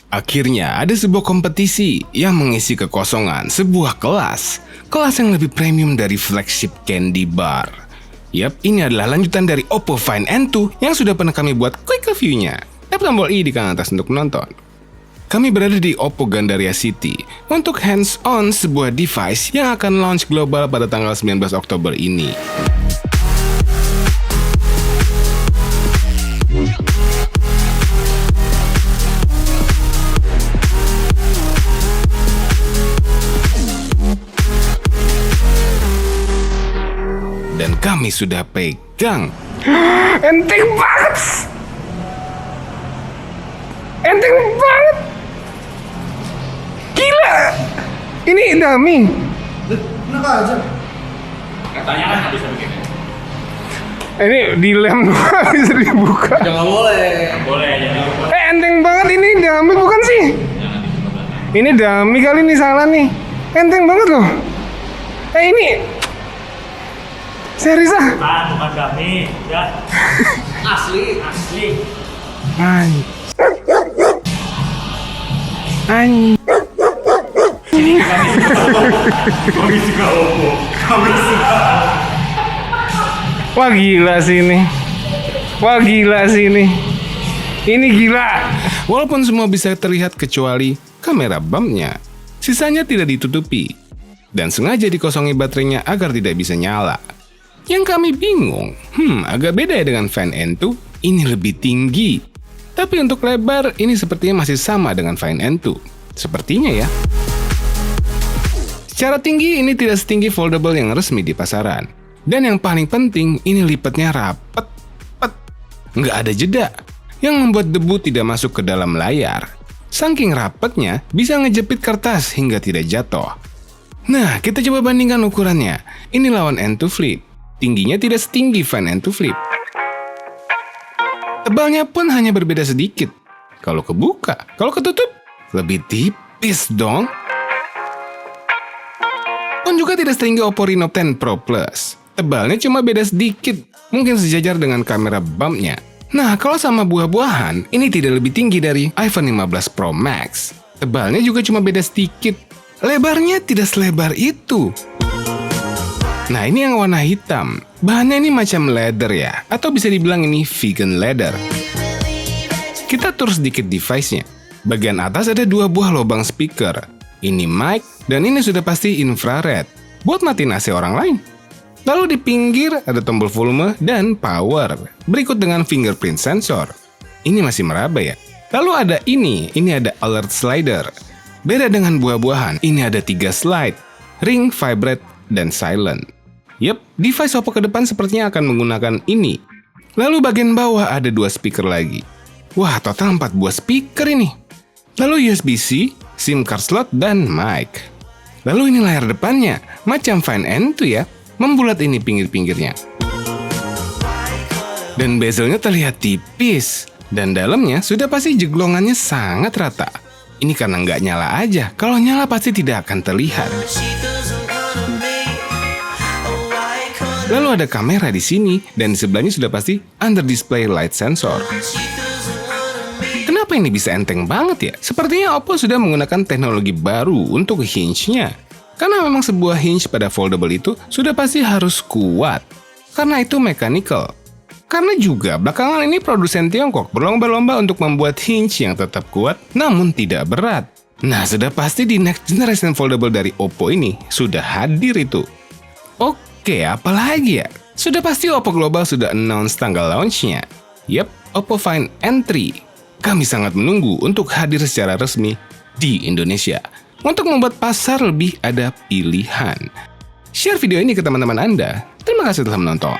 Akhirnya ada sebuah kompetisi yang mengisi kekosongan sebuah kelas yang lebih premium dari flagship candy bar. Yap, ini adalah lanjutan dari Oppo Find N2 yang sudah pernah kami buat quick review-nya. Tap tombol I di kanan atas untuk menonton. Kami berada di Oppo Gandaria City untuk hands-on sebuah device yang akan launch global pada tanggal 19 Oktober ini. Dan kami sudah pegang. Enteng banget! Enteng banget! Gila! Ini dummy. Enak aja. Katanya kan nggak bisa begini. Ini dilem bisa dibuka. Jangan boleh. Boleh aja. Enteng banget, ini dummy bukan sih? Jangan dicoba. Ini dummy kali, ini salah nih. Enteng banget loh. Ini serius ah? Bukan kami, ya. Asli. Kami suka Oppo. Kami suka. Wah gila sih ini. Ini gila. Walaupun semua bisa terlihat kecuali kamera bumpnya, sisanya tidak ditutupi dan sengaja dikosongi baterainya agar tidak bisa nyala. Yang kami bingung, agak beda ya dengan Find N2, ini lebih tinggi. Tapi untuk lebar, ini sepertinya masih sama dengan Find N2. Sepertinya ya. Secara tinggi, ini tidak setinggi foldable yang resmi di pasaran. Dan yang paling penting, ini lipatnya rapet. Nggak ada jeda, yang membuat debu tidak masuk ke dalam layar. Saking rapetnya, bisa ngejepit kertas hingga tidak jatuh. Nah, kita coba bandingkan ukurannya. Ini lawan N2 Flip. Tingginya tidak setinggi Find N2 Flip. Tebalnya pun hanya berbeda sedikit. Kalau kebuka, kalau ketutup, lebih tipis dong. Pun juga tidak setinggi Oppo Reno 10 Pro Plus. Tebalnya cuma beda sedikit, mungkin sejajar dengan kamera bumpnya. Nah, kalau sama buah-buahan, ini tidak lebih tinggi dari iPhone 15 Pro Max. Tebalnya juga cuma beda sedikit. Lebarnya tidak selebar itu. Nah, ini yang warna hitam. Bahannya ini macam leather ya, atau bisa dibilang ini vegan leather. Kita tur sedikit device-nya. Bagian atas ada 2 buah lubang speaker. Ini mic, dan ini sudah pasti infrared, buat matiin AC orang lain. Lalu di pinggir ada tombol volume dan power, berikut dengan fingerprint sensor. Ini masih meraba ya. Lalu ada ini ada alert slider. Beda dengan buah-buahan, ini ada 3 slide, ring, vibrate, dan silent. Yep, device Oppo ke depan sepertinya akan menggunakan ini. Lalu bagian bawah ada 2 speaker lagi. Wah, total 4 buah speaker ini. Lalu USB-C, SIM card slot, dan mic. Lalu ini layar depannya, macam Find N2 ya, membulat ini pinggir-pinggirnya. Dan bezelnya terlihat tipis, dan dalamnya sudah pasti jeglongannya sangat rata. Ini karena nggak nyala aja, kalau nyala pasti tidak akan terlihat. Lalu ada kamera di sini, dan di sebelahnya sudah pasti under display light sensor. Kenapa ini bisa enteng banget ya? Sepertinya Oppo sudah menggunakan teknologi baru untuk hinge-nya. Karena memang sebuah hinge pada foldable itu sudah pasti harus kuat. Karena itu mechanical. Karena juga belakangan ini produsen Tiongkok berlomba-lomba untuk membuat hinge yang tetap kuat, namun tidak berat. Nah, sudah pasti di next generation foldable dari Oppo ini sudah hadir itu. Oke, apalagi ya? Sudah pasti Oppo Global sudah announce tanggal launch-nya. Yap, Oppo Find N3. Kami sangat menunggu untuk hadir secara resmi di Indonesia. Untuk membuat pasar lebih ada pilihan. Share video ini ke teman-teman Anda. Terima kasih telah menonton.